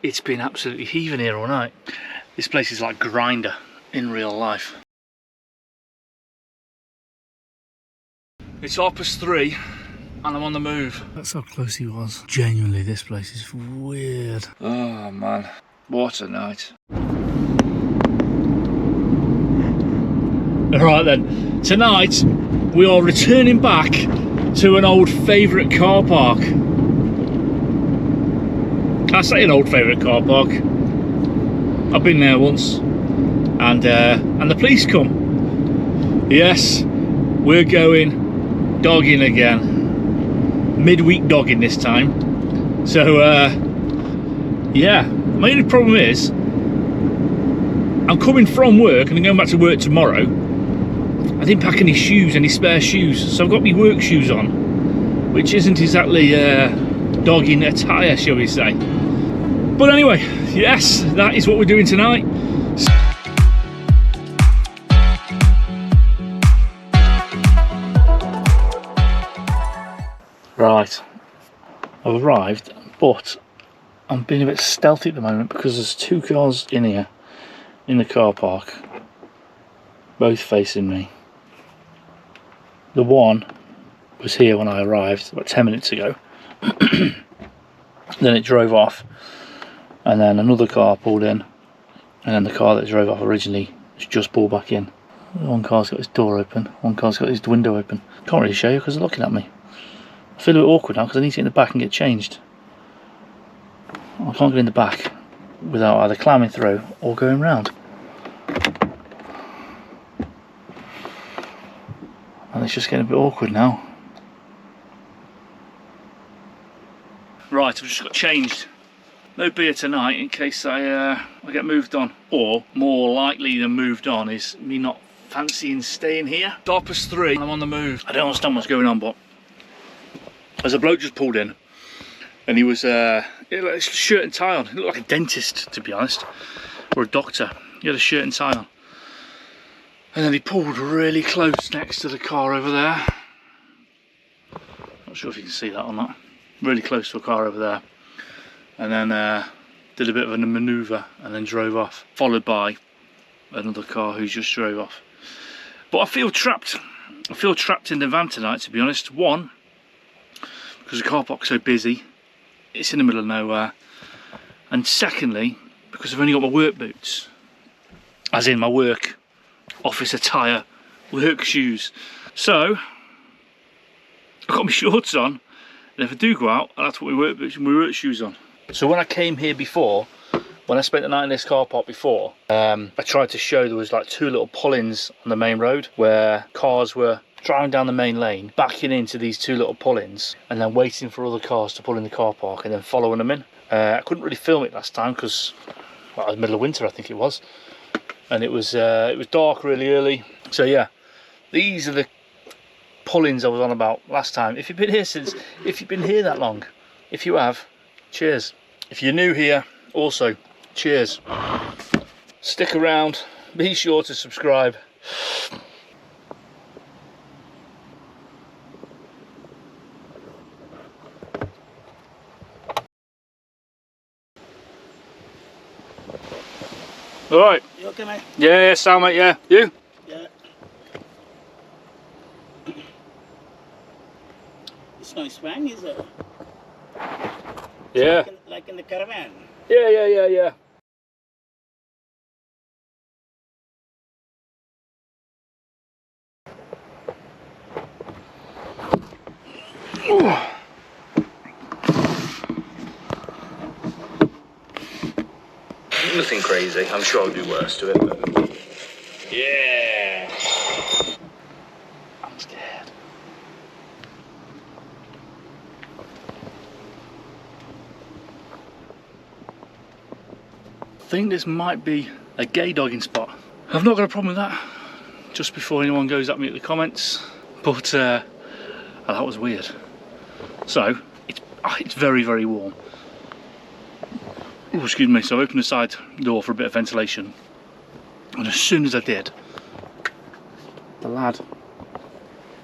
It's been absolutely heaving here all night. This place is like Grinder in real life. It's 3:30 and I'm on the move. That's how close he was. Genuinely, this place is weird. Oh man, what a night. Alright then, tonight we are returning back to an old favourite car park. I say an old favourite car park. I've been there once and the police come. Yes, we're going dogging again. Midweek dogging this time. So yeah, my only problem is I'm coming from work and I'm going back to work tomorrow. I didn't pack any shoes, any spare shoes, so I've got my work shoes on, which isn't exactly dogging attire, shall we say. But anyway, yes, that is what we're doing tonight. Right, I've arrived, but I'm being a bit stealthy at the moment because there's two cars in here, in the car park, both facing me. The one was here when I arrived about 10 minutes ago. Then it drove off, and then another car pulled in, and then the car that drove off originally has just pulled back in. One car's got his door open, one car's got his window open. Can't really show you because they're looking at me. I feel a bit awkward now because I need to get in the back and get changed. I can't get in the back without either climbing through or going round. And it's just getting a bit awkward now. Right, I've just got changed. No beer tonight in case I get moved on. Or, more likely than moved on, is me not fancying staying here. It's 3:30 and I'm on the move. I don't understand what's going on, but as a bloke just pulled in, and he was he had a shirt and tie on. He looked like a dentist, to be honest, or a doctor. He had a shirt and tie on. And then he pulled really close next to the car over there. Not sure if you can see that or not. Really close to a car over there. And then did a bit of a manoeuvre and then drove off, followed by another car who just drove off. But I feel trapped. I feel trapped in the van tonight, to be honest. One, because the car park's so busy, it's in the middle of nowhere. And secondly, because I've only got my work boots, as in my work office attire, work shoes. So I've got my shorts on, and if I do go out, I'll have to put my work boots and my work shoes on. So when I came here before, when I spent the night in this car park before, I tried to show there was like two little pull-ins on the main road where cars were driving down the main lane, backing into these two little pull-ins, and then waiting for other cars to pull in the car park and then following them in. I couldn't really film it last time because, well, it was the middle of winter, I think it was, and it was dark really early. So yeah, these are the pull-ins I was on about last time. If you've been here that long, if you have, cheers. If you're new here, also cheers. Stick around, be sure to subscribe. Alright. You okay, mate? Yeah, sound mate, yeah. You? Yeah. It's no swang, is it? Yeah. Like in the caravan? Yeah. Ooh. Nothing crazy, I'm sure I'll do worse to it, but... Yeah. I'm scared. I think this might be a gay dogging spot. I've not got a problem with that, just before anyone goes at me at the comments, but that was weird. So, it's very, very warm. Oh, excuse me, so I opened the side door for a bit of ventilation, and as soon as I did, the lad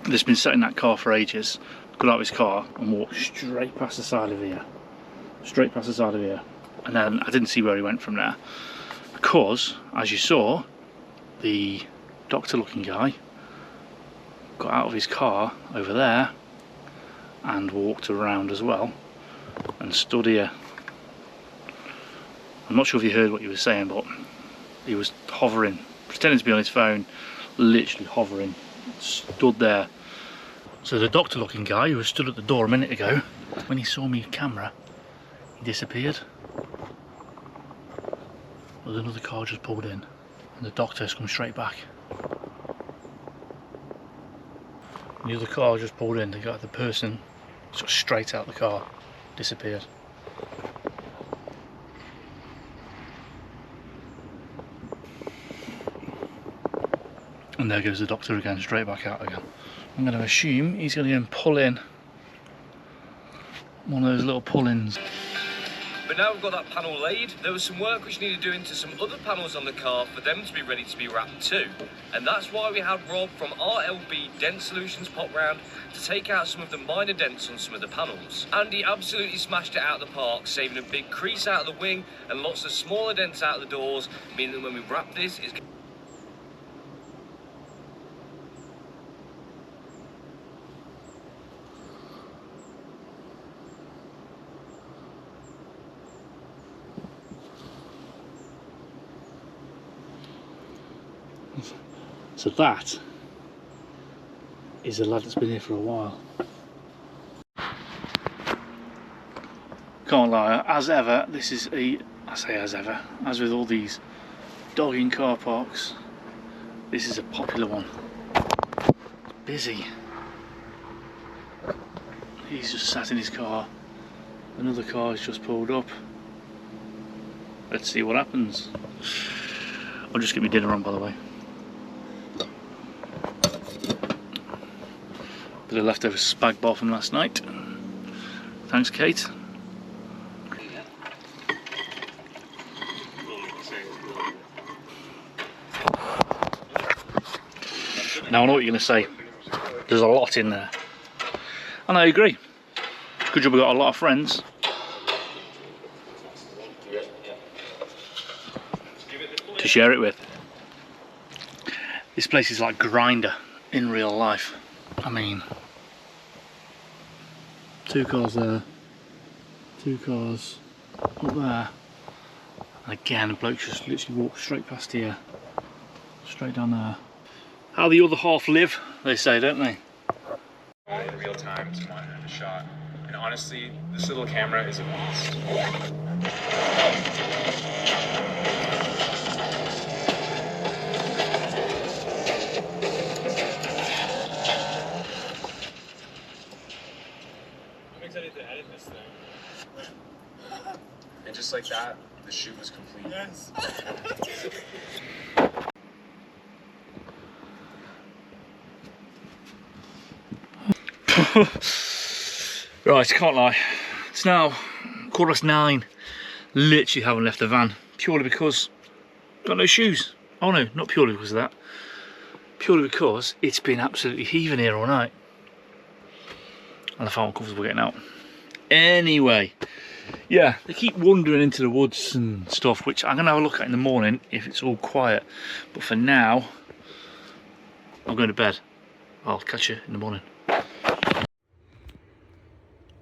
that's been sat in that car for ages got out of his car and walked straight past the side of here. Straight past the side of here. And then I didn't see where he went from there, because as you saw, the doctor looking guy got out of his car over there and walked around as well and stood here. I'm not sure if you heard what he was saying, but he was hovering, pretending to be on his phone, literally hovering, stood there. So the doctor looking guy who was stood at the door a minute ago, when he saw me camera, he disappeared. Well, another car just pulled in and the doctor has come straight back. The other car just pulled in, they got the person sort of straight out the car, disappeared. And there goes the doctor again, straight back out again. I'm going to assume he's going to go and pull in one of those little pull-ins. But now we've got that panel laid, there was some work which needed doing to some other panels on the car for them to be ready to be wrapped too. And that's why we had Rob from RLB Dent Solutions pop round to take out some of the minor dents on some of the panels. And he absolutely smashed it out of the park, saving a big crease out of the wing and lots of smaller dents out of the doors, meaning that when we wrap this, it's So that is a lad that's been here for a while. Can't lie, as ever, this is I say as ever, as with all these dogging car parks, this is a popular one. Busy. He's just sat in his car, another car has just pulled up. Let's see what happens. I'll just get my dinner on, by the way. Bit of leftover spag bol from last night. Thanks, Kate. Now I know what you're going to say. There's a lot in there. And I agree. Good job we got a lot of friends. To share it with. This place is like Grinder in real life. I mean, 2 cars there, 2 cars up there, and again, the bloke just literally walked straight past here, straight down there. How the other half live, they say, don't they? In real time to monitor the shot, and honestly, this little camera is a beast. And just like that, the shoot was complete. Yes. Right, can't lie. It's now 9:15. Literally haven't left the van, purely because I've got no shoes. Oh no, not purely because of that. Purely because it's been absolutely heaving here all night. And I felt uncomfortable getting out. Anyway, yeah, they keep wandering into the woods and stuff, which I'm going to have a look at in the morning if it's all quiet. But for now, I'm going to bed. I'll catch you in the morning. I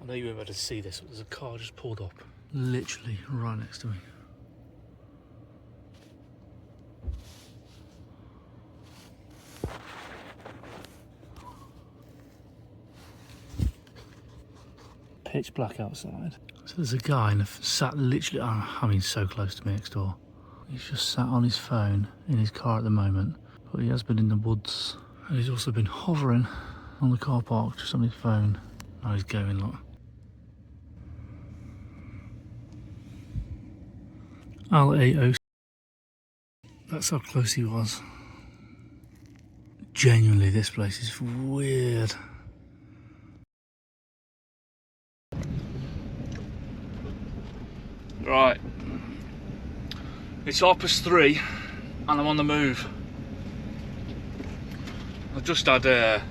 know you won't be able to see this, but there's a car just pulled up, literally right next to me. Pitch black outside. So there's a guy and sat literally, I mean so close to me next door. He's just sat on his phone in his car at the moment, but he has been in the woods. And he's also been hovering on the car park just on his phone. Now he's going, look. L-A-O. That's how close he was. Genuinely, this place is weird. Right, it's 3:30 and I'm on the move. I've just had a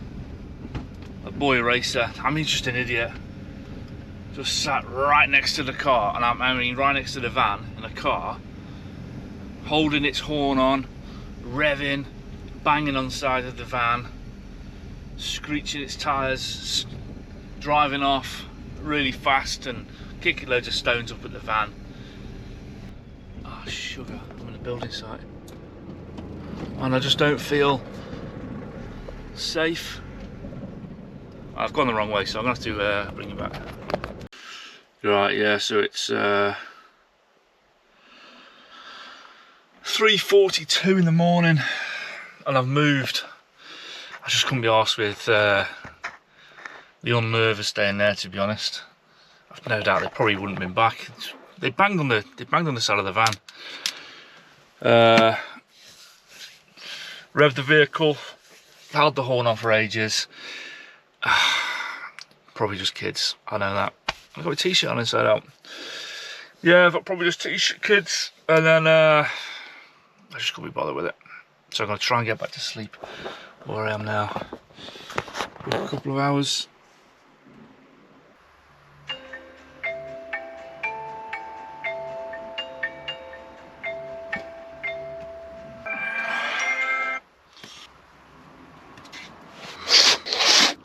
boy racer. I mean, he's just an idiot. just sat right next to the car, and I mean right next to the van in a car, holding its horn on, revving, banging on the side of the van, screeching its tyres, driving off really fast and kicking loads of stones up at the van. Oh sugar, I'm in a building site and I just don't feel safe. I've gone the wrong way, so I'm gonna have to bring it back. Right, yeah, so it's 3:42 in the morning and I've moved. I just couldn't be arsed with the unnerve of staying there, to be honest. I've no doubt they probably wouldn't have been back. They banged on the side of the van. Revved the vehicle, held the horn on for ages. Probably just kids, I know that. I've got a t-shirt on inside out. Yeah, but probably just t-shirt kids, and then I just couldn't be bothered with it. So I'm gonna try and get back to sleep where I am now for a couple of hours.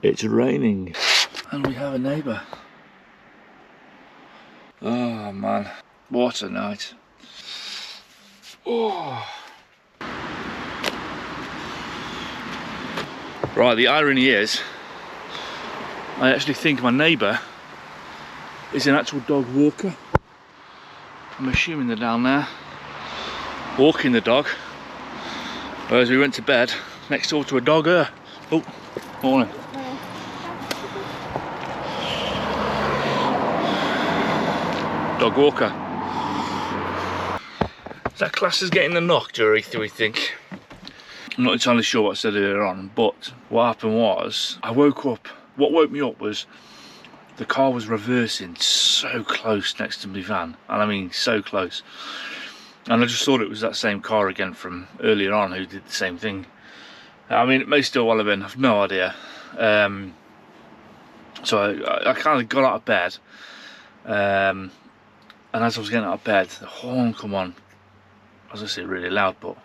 It's raining and we have a neighbour. Oh man, what a night. Oh. Right, the irony is, I actually think my neighbour is an actual dog walker. I'm assuming they're down there, walking the dog, whereas we went to bed next door to a dogger. Oh, morning. Dog walker. Is that class as getting the knock, jury, do we think? I'm not entirely sure what I said earlier on, but what happened was, I woke up, what woke me up was, the car was reversing so close next to my van, and I mean so close. And I just thought it was that same car again from earlier on who did the same thing. I mean, it may still well have been, I've no idea. So I kind of got out of bed, and as I was getting out of bed, the horn come on. As I say, really loud, but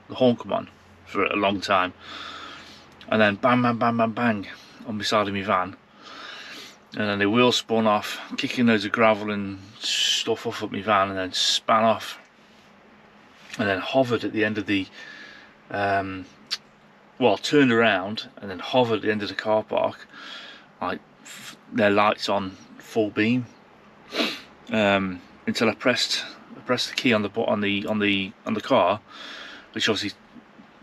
the horn come on for a long time. And then bang, bang, bang, bang, bang on beside of my van. And then the wheel spun off, kicking loads of gravel and stuff off at my van, and then span off. And then hovered at the end of the, well, turned around and then hovered at the end of the car park, like their lights on full beam. Until I pressed the key on the car, which obviously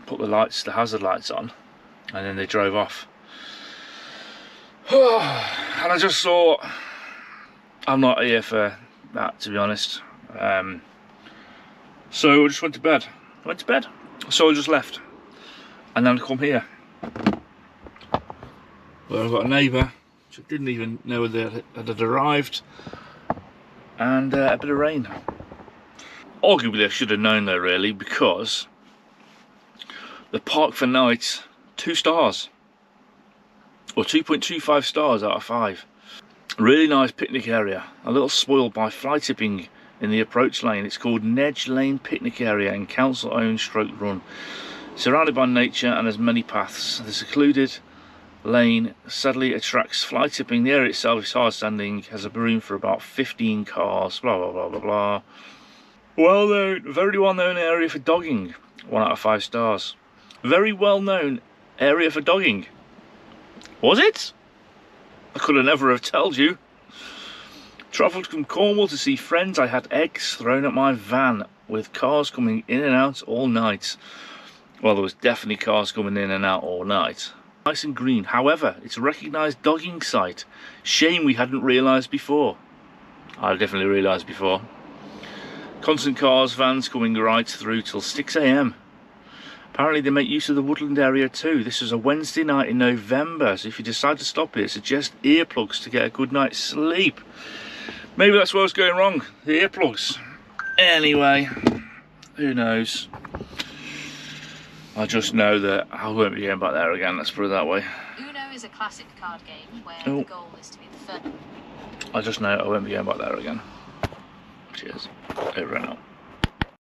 put the hazard lights on, and then they drove off. And I just thought, I'm not here for that, to be honest. So I just went to bed. So I just left, and then I come here, where I've got a neighbour, which I didn't even know they had arrived. And a bit of rain. Arguably I should have known though, really, because the park for night, 2 stars, or 2.25 stars out of 5. Really nice picnic area. A little spoiled by fly tipping in the approach lane. It's called Nedge Lane Picnic Area and council owned / run. Surrounded by nature and has many paths. The secluded lane sadly attracts fly tipping. The area itself is hard standing, has a room for about 15 cars, blah blah blah blah blah. Well known, very well known area for dogging, 1 out of 5 stars. Very well known area for dogging. Was it? I could have never have told you. Travelled from Cornwall to see friends. I had eggs thrown at my van with cars coming in and out all night. Well, there was definitely cars coming in and out all night. Nice and green. However, it's a recognised dogging site. Shame we hadn't realised before. I definitely realised before. Constant cars, vans coming right through till 6 AM. Apparently they make use of the woodland area too. This was a Wednesday night in November, so if you decide to stop here, suggest earplugs to get a good night's sleep. Maybe that's where was going wrong, the earplugs. Anyway, who knows. I just know that I won't be going back there again, let's put it that way. Uno is a classic card game where the goal is to be the first. I just know I won't be going back there again. Cheers. Over and out.